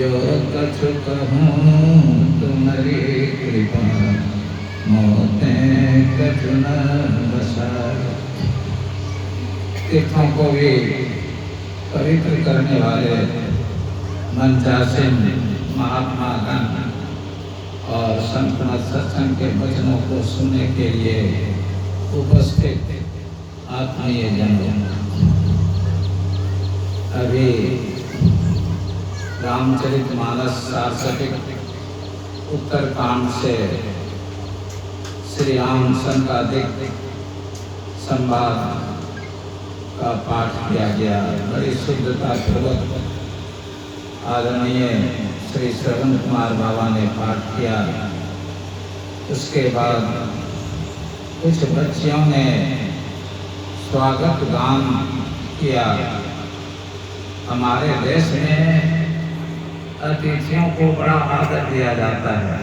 जो कछु कहूँ तुम्हारी कृपा, मोते कछु न बसाए। तीर्थों को भी पवित्र करने वाले मंचासीन महात्मा गण और संपूर्ण सत्संग के वचनों को सुनने के लिए उपस्थित आत्मीय जनों, अभी रामचरितमानस सारस्वतिक उत्तरकांड से श्री राम संकादिक संवाद का पाठ किया गया। बड़ी शुद्धता पूर्वक आदरणीय श्री श्रवण कुमार बाबा ने पाठ किया। उसके बाद कुछ बच्चियों ने स्वागत गान किया। हमारे देश में अतिथियों को बड़ा आदर दिया जाता है।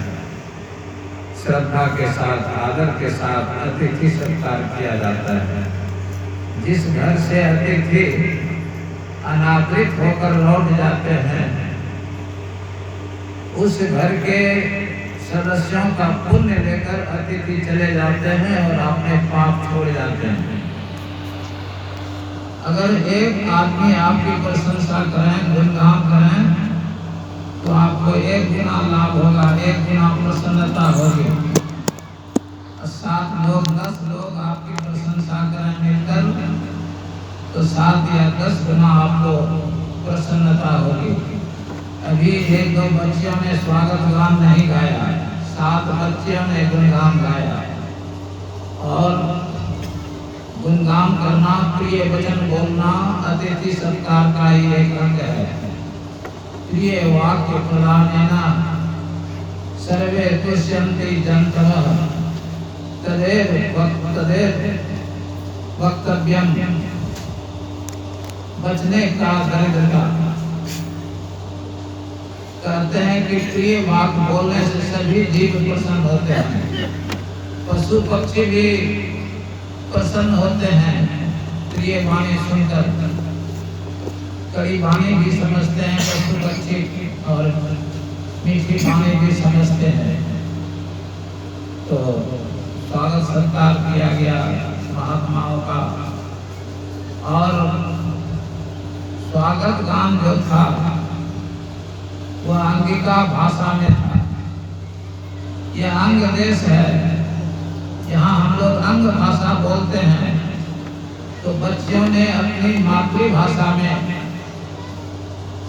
श्रद्धा के साथ, आदर के साथ अतिथि सत्कार किया जाता है। जिस घर से अतिथि अनादरित होकर लौट जाते हैं, उस घर के सदस्यों का पुण्य लेकर अतिथि चले जाते हैं और अपने पाप छोड़ जाते हैं। अगर एक आदमी आपकी प्रशंसा करें, गुणगान करें, तो आपको एक गुना लाभ होगा, एक गुना प्रसन्नता होगी। 7 लोग 10 लोग आपकी प्रशंसा करें मिलकर, तो 7 या 10 गुना आपको प्रसन्नता होगी। अभी 1-2 बच्चियों ने स्वागत गान नहीं गाया, 7 बच्चियों ने गुणगान गाया। और गुणगान करना, प्रिय वचन बोलना अतिथि सत्कार का ही एक अंग है। प्रिय वाक्य प्रदानेन सर्वे तुष्यन्ति जन्तवः, तदेव वक्तव्यम। बचने का दरिद्रता। कहते हैं कि प्रिय वाक्य बोलने से सभी जीव प्रसन्न होते हैं। पशु पक्षी भी प्रसन्न होते हैं प्रिय वाणी सुनकर। कड़ी वाणी भी समझते हैं पशु पक्षी, और मीठी वाणी भी समझते हैं। तो स्वागत सत्कार किया गया महात्माओं का। और स्वागत गान जो था वह अंगिका भाषा में था। यह अंग देश है, यहाँ हम लोग अंग भाषा बोलते हैं। तो बच्चियों ने अपनी मातृभाषा में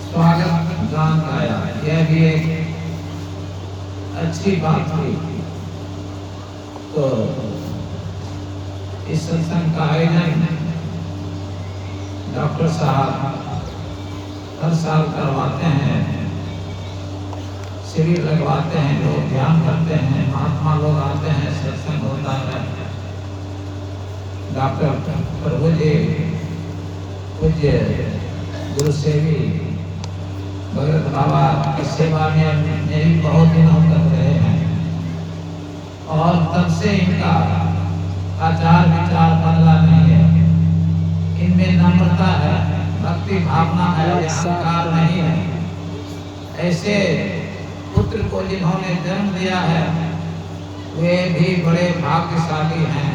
स्वागत गान गाया। यह भी एक अच्छी बात थी। तो इस सत्संग का आयोजन डॉक्टर साहब हर साल करवाते हैं, शिविर लगवाते हैं, लोग ध्यान करते हैं, महात्मा लोग आते हैं, सत्संग होता है। डॉक्टर प्रभु जी पूज्य गुरु सेवी भगत बाबा की सेवा में मेरी बहुत दिनों तक रहे हैं, और तब से इनका आचार विचार बदला नहीं है। इनमें नम्रता है, भक्ति भावना है, अहंकार नहीं है। ऐसे पुत्र को जिन्होंने जन्म दिया है वे भी बड़े भाग्यशाली हैं।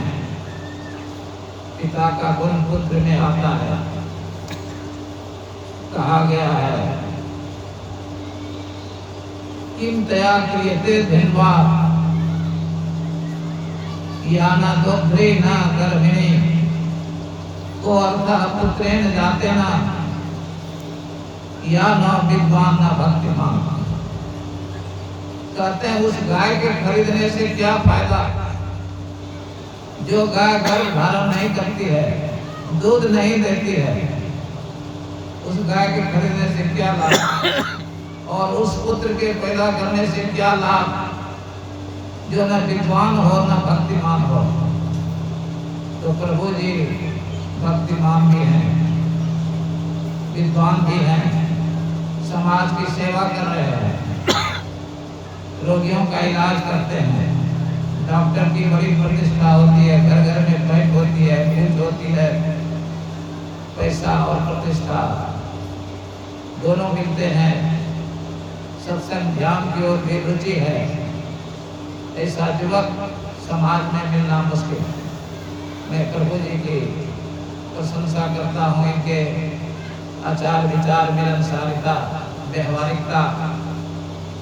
पिता का गुण पुत्र में आता है। कहा गया है किम तया क्रियते धन्वा या न दुग्धे न गर्भिणी, को अर्थ पुत्रेण जाते न या न विद्वान न भक्तिमान। कहते हैं उस गाय के खरीदने से क्या फायदा जो गाय गर्भ धारण नहीं करती है, दूध नहीं देती है। उस गाय के खरीदने से क्या लाभ, और उस पुत्र के पैदा करने से क्या लाभ जो न विद्वान हो न भक्तिमान हो। तो प्रभु जी भक्तिमान भी हैं, विद्वान भी हैं, समाज की सेवा कर रहे हैं, रोगियों का इलाज करते हैं। डॉक्टर की बड़ी प्रतिष्ठा होती है, घर घर में पैठ होती है, पूछ होती है। पैसा और प्रतिष्ठा दोनों मिलते हैं। सत्संग ध्यान की ओर भी रुचि है, ऐसा युवक समाज में मिलना मुश्किल। मैं प्रभु जी की प्रशंसा करता हूँ, इनके आचार विचार मिलनसारिता व्यवहारिकता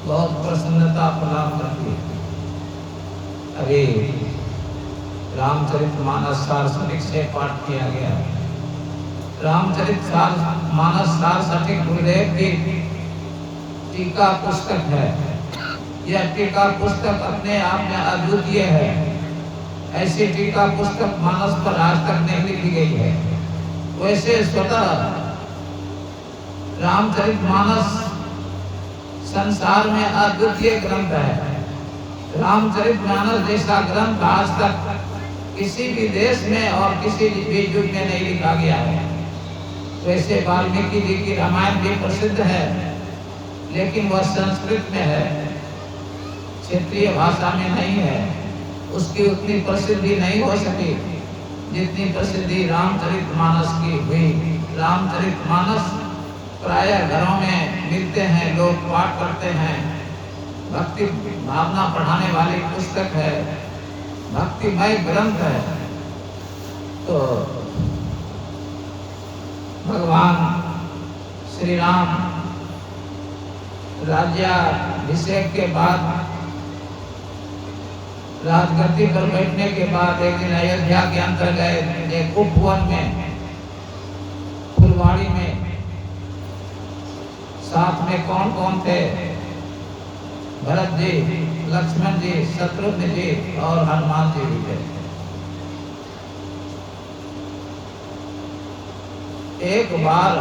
बहुत प्रसन्नता प्रदान करती है। अभी रामचरितमानस सारस्वतिक से पाठ किया गया। रामचरितमानस सारस्वतिक गुरुदेव की टीका पुस्तक है। यह टीका पुस्तक अपने आप में अद्वितीय है। ऐसी टीका पुस्तक मानस पर आज तक नहीं लिखी गई है। वैसे स्वतः रामचरितमानस संसार में अद्वितीय ग्रंथ है। रामचरितमानस जैसा ग्रंथ आज तक किसी भी देश में और किसी भी युग में नहीं लिखा गया है। वैसे वाल्मीकि जी की रामायण भी प्रसिद्ध है, लेकिन वह संस्कृत में है, क्षेत्रीय भाषा में नहीं है। उसकी उतनी प्रसिद्धि नहीं हो सकी जितनी प्रसिद्धि रामचरितमानस की हुई। रामचरितमानस प्रायः घरों में मिलते हैं, लोग पाठ करते हैं। भक्ति भावना पढ़ाने वाली पुस्तक है, भक्तिमय ग्रंथ है। तो भगवान श्री राम राज्याभिषेक के बाद, राजगद्दी पर बैठने के बाद एक दिन अयोध्या के अंदर गए, एक उपवन में, फुलवाड़ी में। साथ में कौन कौन थे? भरत जी, लक्ष्मण जी, शत्रुघ्न जी और हनुमान जी भी थे। एक बार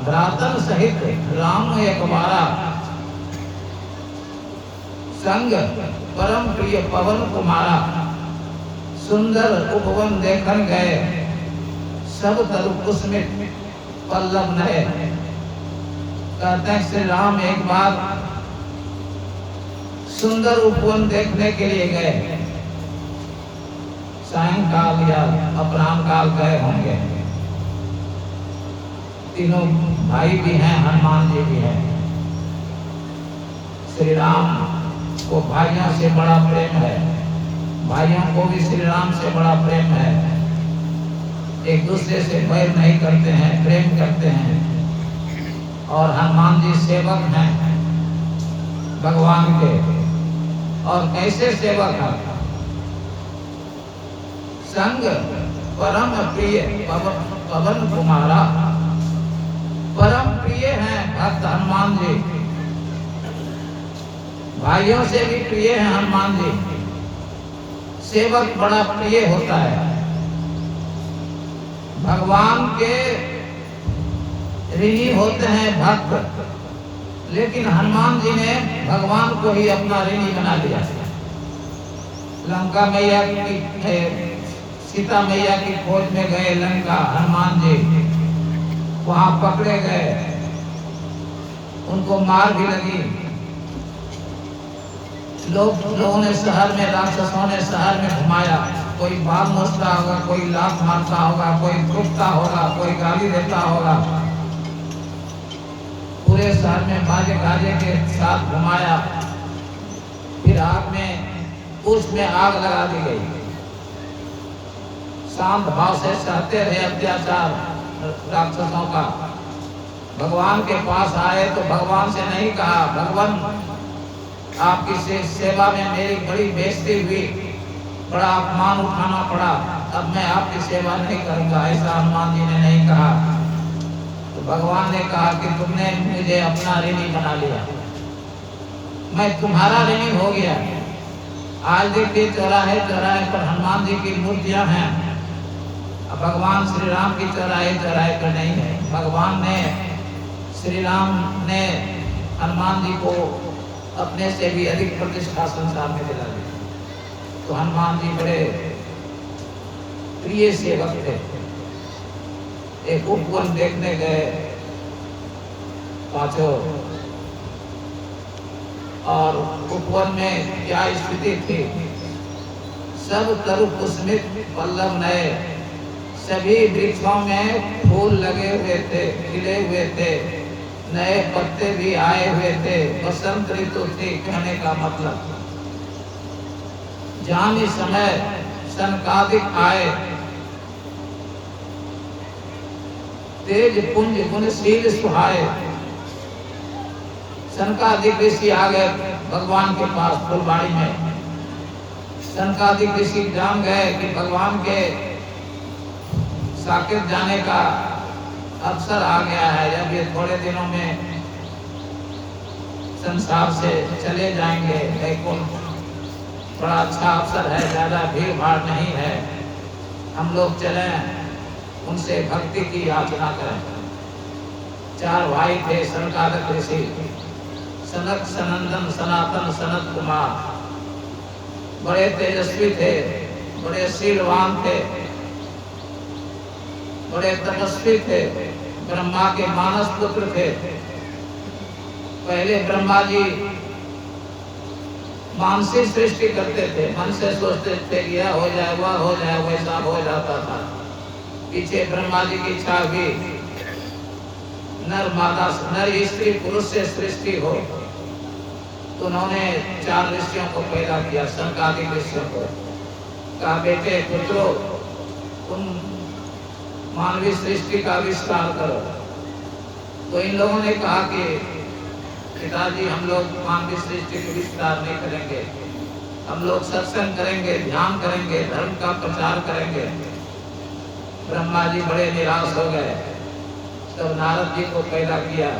भ्रातन सहित राम एक बारा संग परम प्रिय पवन कुमारा, सुंदर उपवन देखन गए, सब तरु कुसुमित पल्लव नए। कहते हैं श्री राम एक बार सुंदर उपवन देखने के लिए गए। सायंकाल या अपराह्न काल गए होंगे। तीनों भाई भी हैं, हनुमान जी भी हैं। श्री राम को भाइयों से बड़ा प्रेम है, भाइयों को भी श्री राम से बड़ा प्रेम है। एक दूसरे से बैर नहीं करते हैं, प्रेम करते हैं। और हनुमान जी सेवक हैं भगवान के। और कैसे सेवक हैं? संग परम प्रिय पवन कुमारा, परम प्रिय हैं भक्त हनुमान जी। भाइयों से भी प्रिय हैं हनुमान जी। सेवक बड़ा प्रिय होता है। भगवान के ऋणी होते हैं भक्त, लेकिन हनुमान जी ने भगवान को ही अपना ऋणी बना लिया। लंका मैया की, सीता मैया की खोज में गए लंका हनुमान जी, वहां पकड़े गए, उनको मार भी लगी। लोगों ने शहर में, राक्षसों ने शहर में घुमाया। कोई बाल नोचता होगा, कोई लात मारता होगा, कोई थूकता होगा, कोई गाली देता होगा। पूरे शहर में बाजे गाजे के साथ घुमाया। फिर आग में, उसमें आग लगा दी गई। शांत भाव से सहते रहे अत्याचार राक्षसों का। भगवान के पास आए तो भगवान से नहीं कहा, भगवान आपकी सेवा में मेरी बड़ी बेइज्जती हुई, बड़ा अपमान उठाना पड़ा, अब मैं आपकी सेवा नहीं करूंगा, ऐसा हनुमान जी ने नहीं कहा। तो भगवान ने कहा कि तुमने मुझे अपना ऋणी बना लिया, मैं तुम्हारा ऋणी हो गया। आज देखिए चौराहे चौराहे पर हनुमान जी की मूर्तियां हैं। अब भगवान श्री राम की चौराहे चौराहे पर नहीं है। भगवान ने, श्री राम ने हनुमान जी को अपने से भी अधिक प्रतिष्ठा संसार में दिला दी। तो हनुमान जी बड़े प्रिय सेवक थे। एक उपवन देखने गए पांचों, और उपवन में क्या स्थिति थी? सब तरु पुष्पित पल्लव नए, सभी वृक्षों में फूल लगे हुए थे, खिले हुए थे, नए पत्ते भी आए हुए थे, बसंत ऋतु थी। कहने का मतलब जानी समय सनकादिक आए, तेज पुंज गुणशील सुहाए। सनकादिक ऋषि आ गए भगवान के पास फुलबाड़ी में। सनकादिक ऋषि जान गए कि भगवान के साकेत जाने का अवसर आ गया है। जब ये थोड़े दिनों में संसार से चले जाएंगे, वैकुंठ बड़ा अच्छा अवसर है, ज्यादा भीड़ भाड़ नहीं है, हम लोग चलें उनसे भक्ति की याचना करें। चार भाई थे सनकादिक ऋषि, सनक, सनंदन, सनातन, सनत कुमार। बड़े तेजस्वी थे, बड़े शीलवान थे, बड़े तपस्वी थे, ब्रह्मा के मानस पुत्र थे। पहले ब्रह्मा जी मानसिक सृष्टि करते थे, मन से सोचते थे कि यह हो जाए, वह हो जाए, वैसा हो जाता था। पीछे ब्रह्मा जी की इच्छा भी नर मादा, नर स्त्री पुरुष से सृष्टि हो, तो उन्होंने चार ऋषियों को पैदा किया, सनकादिक ऋषियों को। कहा बेटे पुत्रों, तुम मानवीय सृष्टि का विस्तार करो। तो इन लोगों ने कहा कि पिताजी हम लोग मानवीय सृष्टि का विस्तार नहीं करेंगे, हम लोग सत्संग करेंगे, ध्यान करेंगे, धर्म का प्रचार करेंगे। ब्रह्मा जी बड़े निराश हो गए, तब नारद जी को पैदा किया।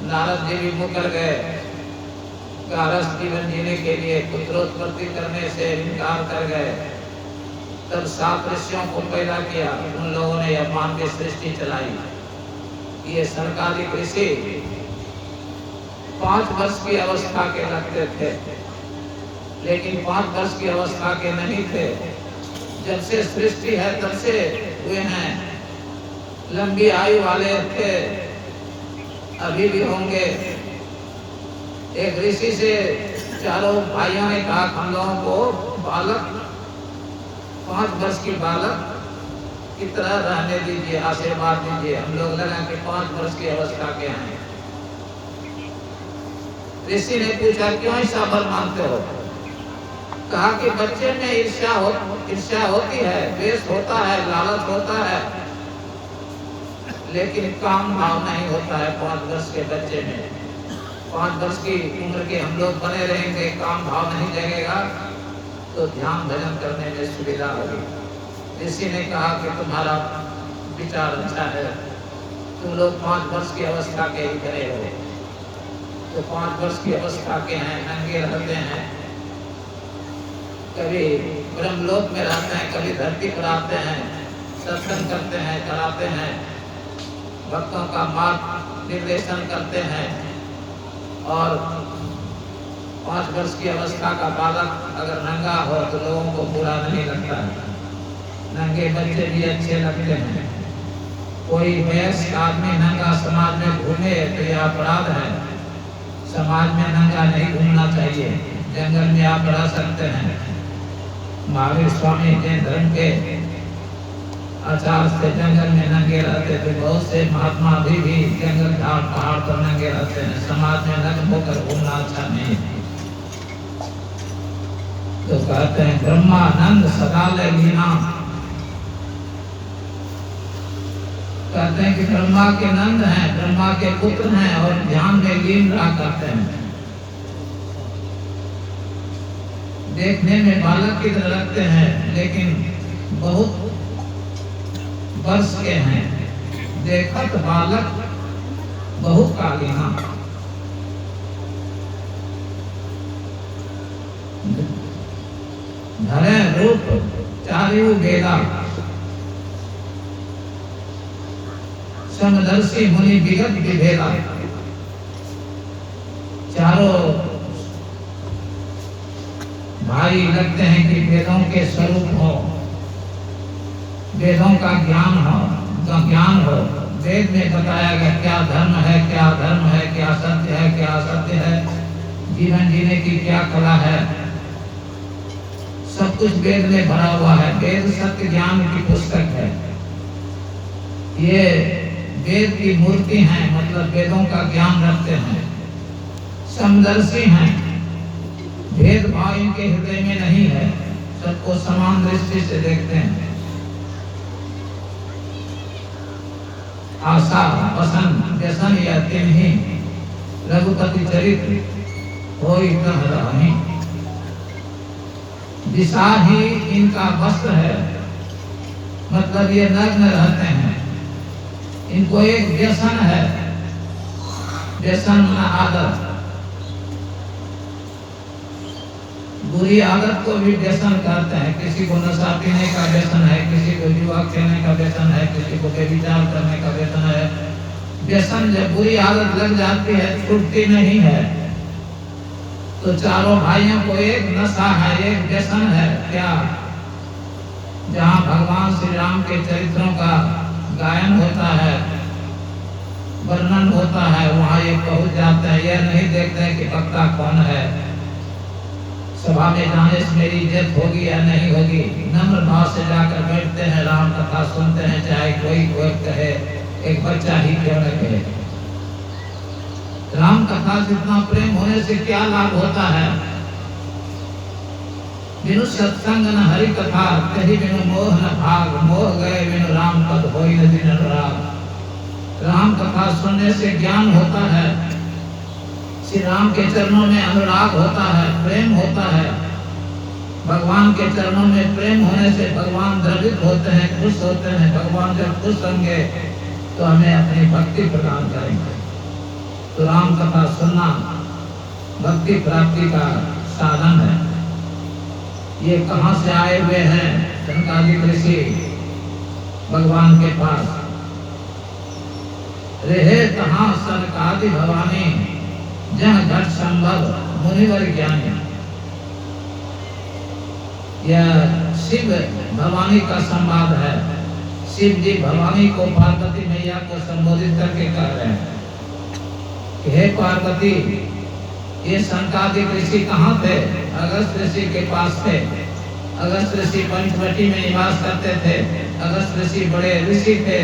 नारद जी भी मुकर गए, कारस जीवन जीने के लिए पुत्रोत्पत्ति करने से इनकार कर गए। तब 7 ऋषियों को पैदा किया, उन लोगों ने यह मानवीय सृष्टि चलाई। ये सनकादिक ऋषि 5 वर्ष की अवस्था के लगते थे, लेकिन 5 वर्ष की अवस्था के नहीं थे। जब से सृष्टि है तब से हुए हैं, लंबी आयु वाले थे, अभी भी होंगे। एक ऋषि से चारों भाइयों ने कहा हम लोगों को बालक, 5 वर्ष की बालक की तरह रहने दीजिए, आशीर्वाद दीजिए। हम लोग लगा कि 5 वर्ष की अवस्था के हैं। ऋषि ने पूछा क्यों ऐसा वर मानते हो? कहा कि बच्चे में ईर्ष्या होती है, द्वेष होता है, लालच होता है, लेकिन काम भाव नहीं होता है 5 वर्ष के बच्चे में। 5 वर्ष की उम्र के हम लोग बने रहेंगे, काम भाव नहीं जगेगा तो ध्यान भजन करने में सुविधा होगी। ऋषि ने कहा कि तुम्हारा विचार अच्छा है, तुम लोग 5 वर्ष की अवस्था के ही बने हो। तो 5 वर्ष की अवस्था के हैं, नंगे रहते हैं, कभी ब्रह्मलोक में रहते हैं, कभी धरती पर आते हैं, सत्संग करते हैं, कराते हैं, भक्तों का मार्ग निर्देशन करते हैं। और 5 वर्ष की अवस्था का बालक अगर नंगा हो तो लोगों को बुरा नहीं लगता है, नंगे बच्चे भी अच्छे लगते हैं। कोई वयस्क आदमी नंगा समाज में घूमे तो यह अपराध है, समाज में नंगा नहीं घूमना चाहिए। जंगल में आप रह सकते हैं। महावीर स्वामी जैन धर्म के आचार से जंगल में नंगे रहते थे। बहुत से महात्मा अभी भी जंगल झाड़ पहाड़ पर नंगे रहते हैं। समाज में नग्न होकर घूमना अच्छा नहीं। तो कहते हैं ब्रह्मानंद सदालय लीना, कहते हैं कि ब्रह्मा के नंद हैं, ब्रह्मा के पुत्र हैं और ध्यान में लीन रहा करते हैं। देखने में बालक की तरह लगते हैं, लेकिन बहुत वर्ष के हैं। देखत बालक बहुत कालीना, धरे रूप चारियु बेला, समदर्शी मुनि विगत विभेदा। चारों भाई लगते हैं कि वेदों के स्वरूप हो, वेदों का ज्ञान हो। वेद में बताया गया क्या धर्म है, क्या अधर्म है, क्या सत्य है, क्या असत्य है, जीवन जीने की क्या कला है, सब कुछ वेद में भरा हुआ है। वेद सत्य ज्ञान की पुस्तक है। ये वेद की मूर्ति हैं, मतलब वेदों का ज्ञान रखते हैं, समदर्शी हैं, भेदभाव इनके हृदय में नहीं है, सबको समान दृष्टि से देखते हैं। आशा पसंद व्यसन या तिन्ही रघुपति चरित्र हो रही, दिशा ही इनका वस्त्र है, मतलब ये नग्न रहते हैं। इनको एक व्यसन है, व्यसन आदत, बुरी आदत को भी व्यसन कहते हैं। किसी को नशा पीने का व्यसन है, किसी को जुआ खेलने का व्यसन है, किसी को व्यभिचार करने का व्यसन है। व्यसन जब बुरी आदत लग जाती है छूटती नहीं है। तो चारों भाइयों को एक नशा है, एक व्यसन है। क्या? जहाँ भगवान श्री राम के चरित्रों का गायन होता है, वर्णन होता है, वहाँ ये पहुँच जाते हैं। यह नहीं देखते हैं कि वक्ता कौन है, सभा में जाने से मेरी इज्जत होगी या नहीं होगी। नम्र भाव से जाकर बैठते हैं, राम कथा सुनते हैं, चाहे कोई कहे, एक बच्चा ही क्यों न कहे। राम कथा से इतना प्रेम होने से क्या लाभ होता है? बिनु सत्संग न हरि कथा, कहीं बिनु मोह न भाग, मोह गए बिनु राम पद होई न दिन राग। राम कथा सुनने से ज्ञान होता है, श्री राम के चरणों में अनुराग होता है, प्रेम होता है। भगवान के चरणों में प्रेम होने से भगवान द्रवित होते हैं, खुश होते हैं। भगवान जब खुश होंगे तो हमें अपनी भक्ति प्रदान करेंगे। तो राम कथा सुनना भक्ति प्राप्ति का साधन है। ये कहाँ से आए हुए हैं? सनकादिक ऋषि भगवान के पास रहे कहाँ सनकादि भवानी, जह घट संभव मुनिवर ज्ञानी। यह शिव भवानी का संवाद है। शिव जी भवानी को पार्वती मैया को संबोधित करके कह रहे हैं कि हे पार्वती, ये सनकादिक ऋषि कहाँ थे? अगस्त ऋषि के पास थे। अगस्त ऋषि पंचवटी में निवास करते थे। अगस्त ऋषि बड़े ऋषि थे,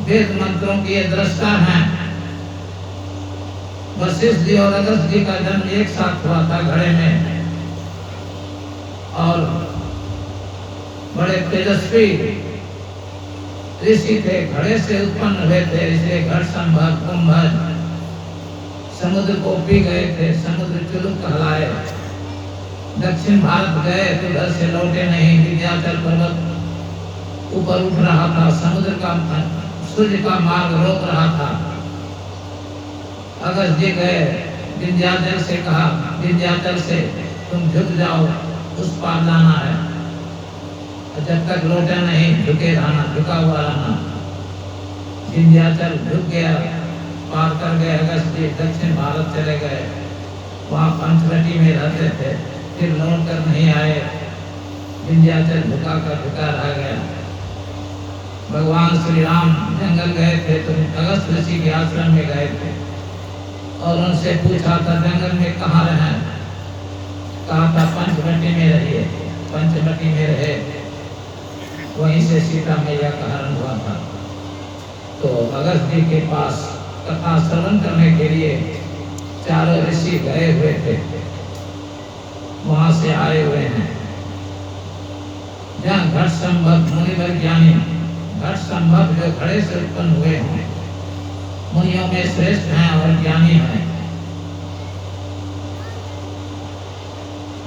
वेद मंत्रों की ये दृष्टा हैं। वशिष्ठ जी और अगस्त जी का जन्म एक साथ हुआ था घड़े में, और बड़े तेजस्वी ऋषि थे, घड़े से उत्पन्न हुए थे। इसलिए घट संभव कुंभज समुद्र को पी गए थे, समुद्र चुलुक कहलाए। दक्षिण भारत गए तो घर से लौटे नहीं। विंध्याचल पर्वत ऊपर उठ रहा था, समुद्र का सूर्य का मार्ग रोक रहा था। अगस्त जी गए, विंध्याचल से कहा, विंध्याचल से तुम झुक जाओ, उस पार जाना है। जब तक लौटे नहीं झुके रहना, झुका हुआ रहना। विंध्याचल झुक गया, पार कर गए। अगस्त जी दक्षिण भारत चले गए, वहाँ पंचवटी में रहते थे। फिर लौट कर नहीं आए, विंध्याचल झुका रह गया। भगवान श्री राम जंगल गए थे तो अगस्त ऋषि के आश्रम में गए थे और उनसे पूछा था जंगल में कहाँ रहे? कहा था पंचवटी में रहिए। पंचवटी में रहे, वहीं से सीता मैया का हरण हुआ था। तो अगस्त जी के पास कथा श्रवण करने के लिए चारों ऋषि गए हुए थे, वहां से आए हुए हैं। जहाँ घट संभव मुनिवर ज्ञानी, घट संभव जो घड़े से उत्पन्न हुए हैं, मुनियों में श्रेष्ठ हैं और ज्ञानी हैं।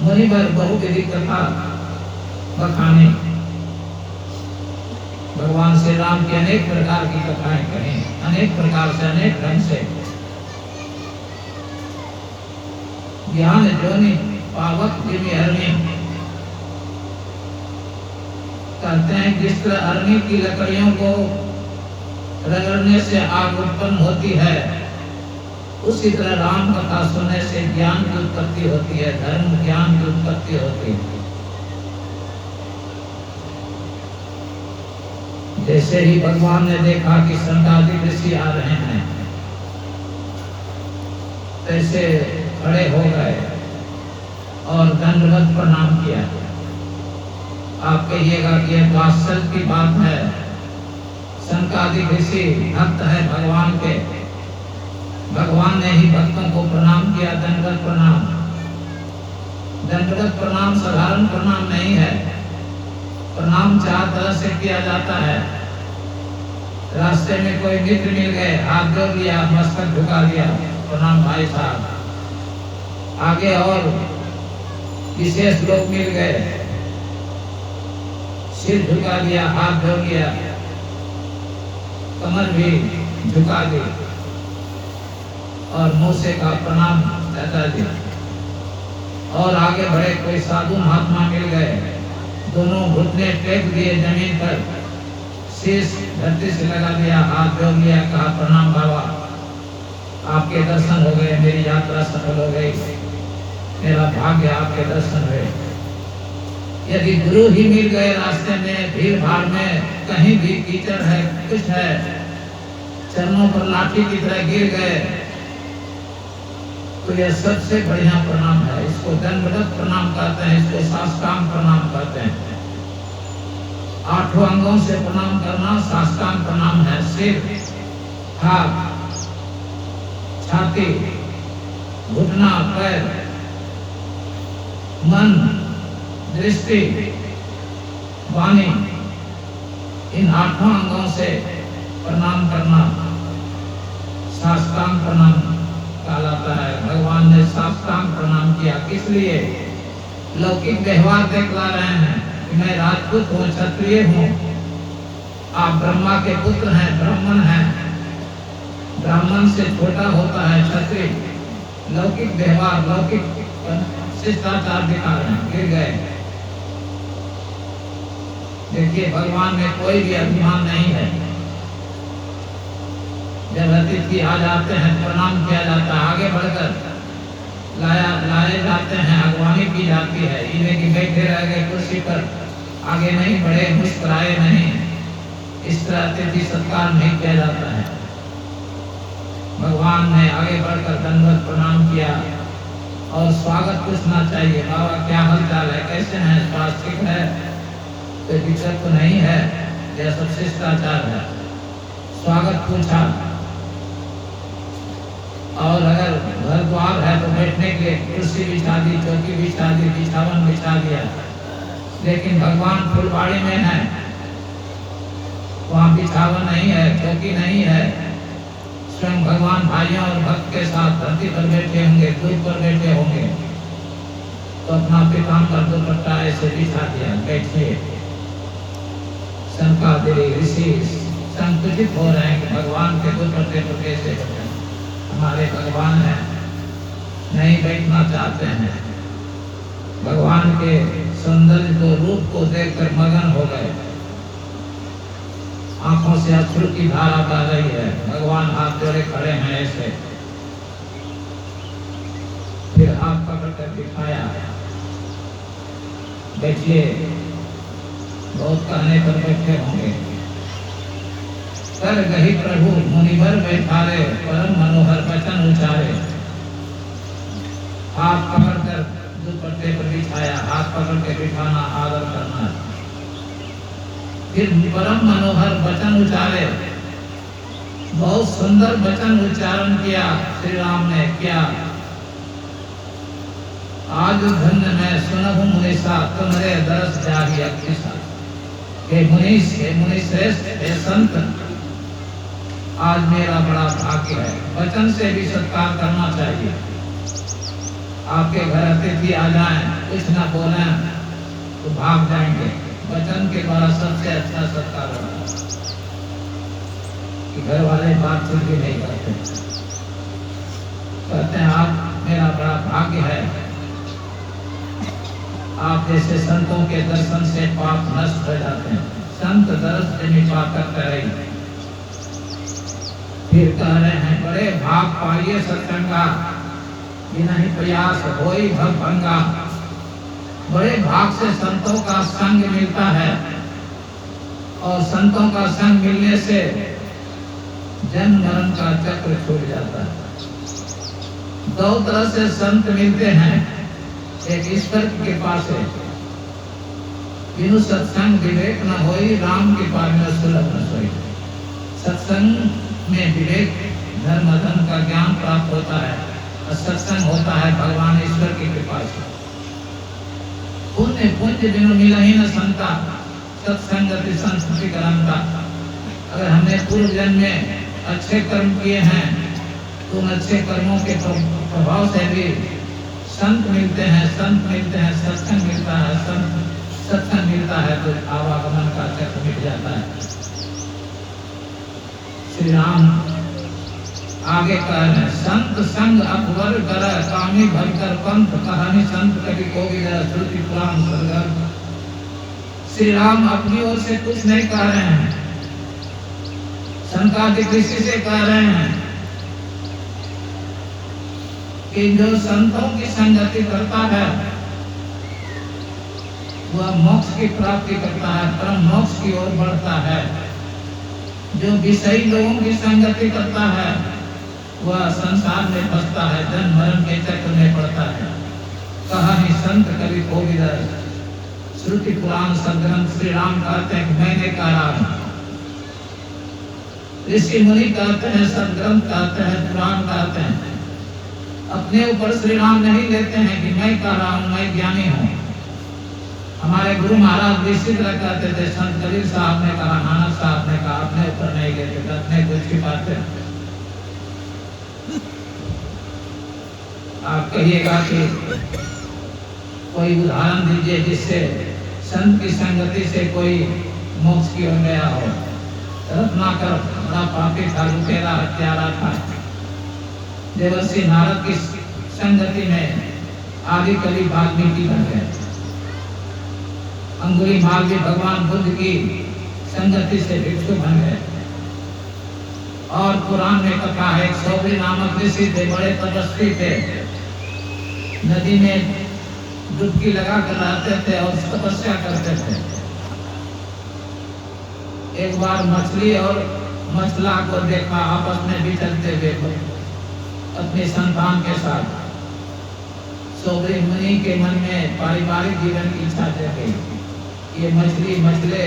मुनिवर बहुविधि कथा बखानी, भगवान श्री राम की अनेक प्रकार की कथाएं कहें, अनेक प्रकार से, अनेक ढंग से। ज्ञान जोनि पावक जिमी अरणी, कहते हैं जिस तरह अरणी की लकड़ियों को रगड़ने से आग उत्पन्न होती है, उसी तरह राम कथा सुनने से ज्ञान की उत्पत्ति होती है, धर्म ज्ञान की उत्पत्ति होती है। जैसे ही भगवान ने देखा कि सनकादिक ऋषि आ रहे हैं, तैसे खड़े हो गए और दंडवत प्रणाम किया। आप कहिएगा कि यह वात्सल्य की बात है, शंकादिक ऋषि भक्त है भगवान के। भगवान ने ही भक्तों को प्रणाम किया, दंडवत प्रणाम। दंडवत प्रणाम साधारण प्रणाम नहीं है। प्रणाम 4 तरह से किया जाता है। रास्ते में कोई मित्र मिल गए, हाथ जोड़ लिया, मस्तक झुका दिया, प्रणाम भाई साहब। आगे और विशेष लोग मिल गए, सिर झुका दिया, हाथ जोड़ लिया, कमर भी झुका दी और मुंह से का प्रणाम कहता दिया। और आगे बढ़े कोई साधु महात्मा मिल गए, दोनों घुटने टेक दिए जमीन पर, शीश धरती से लगा दिया, हाथ जोड़ लिया, कहा प्रणाम बाबा, आपके दर्शन हो गए, मेरी यात्रा सफल हो गई, मेरा भाग्य आपके दर्शन हुए। यदि गुरु ही मिल गए रास्ते में, भीड़ भाड़ में, कहीं भी कीचड़ है, कुछ है, चरणों पर लाठी की तरह गिर गए, तो यह सबसे बढ़िया प्रणाम है। इसको दंडवत प्रणाम कहते हैं, इसको साष्टांग प्रणाम कहते हैं। 8 अंगों से प्रणाम करना साष्टांग प्रणाम है। सिर, हाथ, छाती, घुटना, पैर, मन, दृष्टि, वाणी, इन 8 अंगों से प्रणाम करना साष्टांग प्रणाम कहलाता है। भगवान ने साष्टांग प्रणाम किया, किस लिए? लौकिक व्यवहार दिखला रहे हैं कि मैं राजपूत हूँ, क्षत्रिय हूँ, आप ब्रह्मा के पुत्र हैं, ब्राह्मण हैं, ब्राह्मण से छोटा होता है क्षत्रिय। लौकिक व्यवहार, लौकिक शिष्टाचार दिखा रहे हैं, गिर गए। देखिए भगवान में कोई भी अभिमान नहीं है। जब अतिथि आ जाते हैं प्रणाम किया जाता है, आगे बढ़कर लाए जाते हैं, अगवानी की जाती है। इन्हें कि बैठे रह गए कुर्सी पर, आगे नहीं बढ़े, मुस्कुराए नहीं, इस तरह अतिथि सत्कार नहीं किया जाता है। भगवान ने आगे बढ़कर दंडवत प्रणाम किया और स्वागत पूछना चाहिए, बाबा क्या हाल चाल है, कैसे हैं, स्वास्थ्य ठीक है, कोई दिक्कत तो नहीं है, यह सब शिष्टाचार है। स्वागत पूछा। और अगर घर द्वार है तो बैठने के लिए कुर्सी बिछा दी, चौकी बिछा दी, बिछावन बिछा दिया। लेकिन भगवान फुलवाड़ी में है, वहाँ बिछावन नहीं है, चौकी नहीं है। स्वयं भगवान भाइयों और भक्त के साथ धरती पर बैठे होंगे, दूध पर बैठे होंगे, तो अपना पीताम्बर दुपट्टा ऐसे बिछा दिया, बैठिए। शंकादिक ऋषि संकुचित हो रहे हैं कि भगवान के दुपट्टे पर कैसे बैठे। हमारे भगवान हैं, नहीं बैठना चाहते हैं। भगवान के सौंदर्य को, रूप को देखकर मगन हो गए, आंखों से अश्रु की धारा बह रही है। भगवान हाथ जोड़े खड़े हैं ऐसे, फिर हाथ पकड़कर बिठाया, बैठिए। बहुत कहने पर बैठे होंगे। कर गही प्रभु मुनिवर बैठारे, परम मनोहर वचन उचारे। हाथ पकड़कर दुपट्टे पर बिछाया, हाथ पकड़ के बिठाना, आदर करना। फिर परम मनोहर वचन उचारे, बहुत सुंदर वचन उच्चारण किया श्री राम ने। क्या? आज धन्य मैं सुनहु मुनीसा, तुम्हारे दरस जाहि अक्तिसा। हे मुनीश, हे मुनिश्रेष्ठ, हे संत, आज मेरा बड़ा भाग्य है। वचन से भी सत्कार करना चाहिए। आपके घर अतिथि आ जाएं, कुछ न बोलें तो भाग जाएंगे। वचन के द्वारा सबसे अच्छा सत्कार होता है कि घर वाले बातचीत भी नहीं करते, कहते हैं आप मेरा बड़ा भाग्य है, आप जैसे संतों के दर्शन से पाप नष्ट हो जाते हैं। संत दर्श निपा करते रहिए। फिर कह रहे हैं बड़े भाग पाइए सत्संगा, बिना ही प्रयास होई भव भंगा। बड़े भाग से संतों का संग मिलता है, और संतों का संग मिलने से जन्म मरण का चक्र छूट जाता है। 2 तरह से संत मिलते हैं, एक ईश्वर की कृपा से, बिनु सत्संग विवेक न होई, राम की कृपा में सुलभ न सोई। सत्संग में विवेक धर्म धर्म का ज्ञान प्राप्त होता है और सत्संग होता है भगवान ईश्वर की कृपा से। पुण्य पुण्य बिनु मिलहि न संता, सत्संगति संस्कृति करंता। अगर हमने पूर्व जन्म में अच्छे कर्म किए हैं तो उन अच्छे कर्मों के प्रभाव से भी संत मिलते हैं, सत्संग मिलता है, सत्संग मिलता है तो आवागमन का चक्र मिट जाता है। श्री राम आगे कह रहे हैं, संत संग अकबर कर कामी भरकर पंथ कहानी संत कभी को भी श्रुति पुराण सरगर। श्री राम अपनी ओर से कुछ नहीं कह रहे हैं, संकादिक ऋषि से कह रहे हैं कि जो संतों की संगति करता है वह मोक्ष की प्राप्ति करता है, परम मोक्ष की ओर बढ़ता है। जो विषयी लोगों की संगति करता है वह संसार में फंसता है, जन्म मरण के चक्र में पड़ता है। कहानी संत कवि कोविद श्रुति पुराण सदग्रंथ। श्री राम कहते हैं कि मैंने कहा, ऋषि मुनि कहते हैं, सदग्रंथ कहते हैं, पुराण कहते हैं। अपने ऊपर श्री राम नहीं लेते हैं कि मैं कह रहा हूँ, मैं ज्ञानी हूँ। हमारे गुरु महाराज इसी तरह कहते थे, संत कबीर साहब ने कहा, नानक साहब ने कहा, अपने ऊपर नहीं लेते, अपने कुछ की बातें। आप कहिएगा कि कोई उदाहरण दीजिए जिससे संत की संगति से कोई मोक्ष की ओर गया हो। रत्नाकर बड़ा पापी था, लुटेरा हत्यारा था। देवर्षि नारद की संगति में आदि कवि वाल्मीकि बन गए। अंगुलीमाल भी भगवान बुद्ध की संगति से भिक्षु बन गए। और पुराण में कथा है, एक सौबरी नामक ऋषि थे, बड़े तपस्वी थे, नदी में डुबकी लगा कर रहते थे और तपस्या करते थे। एक बार मछली और मछला को देखा आपस में विचरते हुए अपने संतान के साथ। सौबरी मुनि के मन में पारिवारिक जीवन की इच्छा जगी। ये मछली मछले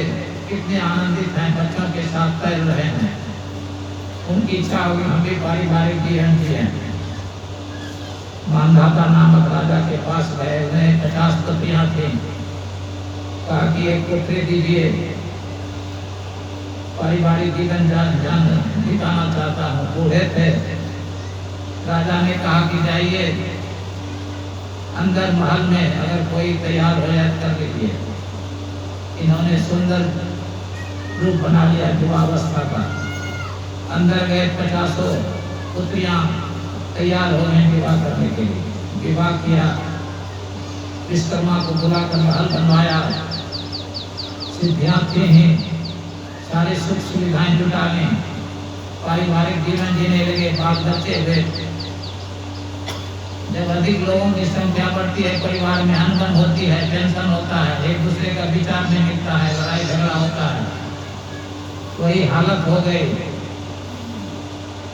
कितने आनंदित हैं, बच्चों के साथ तैर रहे हैं। उनकी इच्छा होगी हम भी पारिवारिक जीवन जिए। मानधाता नामक राजा के पास गए, उन्हें 50 पत्नियां थी। कहा कि एक पुत्री दीजिए, पारिवारिक जीवन बिताना चाहता हूँ। बूढ़े थे। राजा ने कहा कि जाइए अंदर महल में, अगर कोई तैयार हो जाए कर लीजिए। इन्होंने सुंदर रूप बना लिया युवावस्था का। अंदर गए, 50 पुत्रियां तैयार हो गए विवाह करने के लिए। विवाह किया, विश्वकर्मा को बुलाकर महल बनवाया। सिद्धियां थी ही, सारी सुख सुविधाएं जुटा ली। पारिवारिक जीवन जीने लगे, बाल बच्चे हुए। जब अधिक लोगों की संख्या बढ़ती है, परिवार में अनबन होती है, टेंशन होता है, एक दूसरे का विचार नहीं मिलता है, लड़ाई झगड़ा होता है। वही हालत हो गई।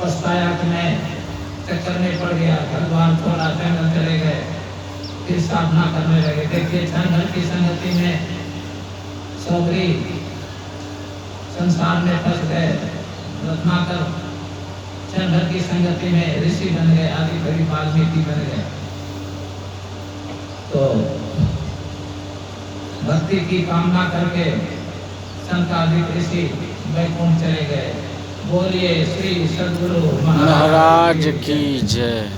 पछताया कि मैं चक्कर में पड़ गया, घर द्वार छोड़ा, जंगल चले गए, फिर साधना करने लगे। देखिए क्षण भर की संगति में सौबरी संसार में फंस गए। रत्नाकर क्षण भर की संगति में ऋषि बन गए, आदि कवि वाल्मीकि बन गए। तो भक्ति की कामना करके संतादिक ऋषि वैकुंठ चले गए। बोलिए श्री सद्गुरु महाराज की जय।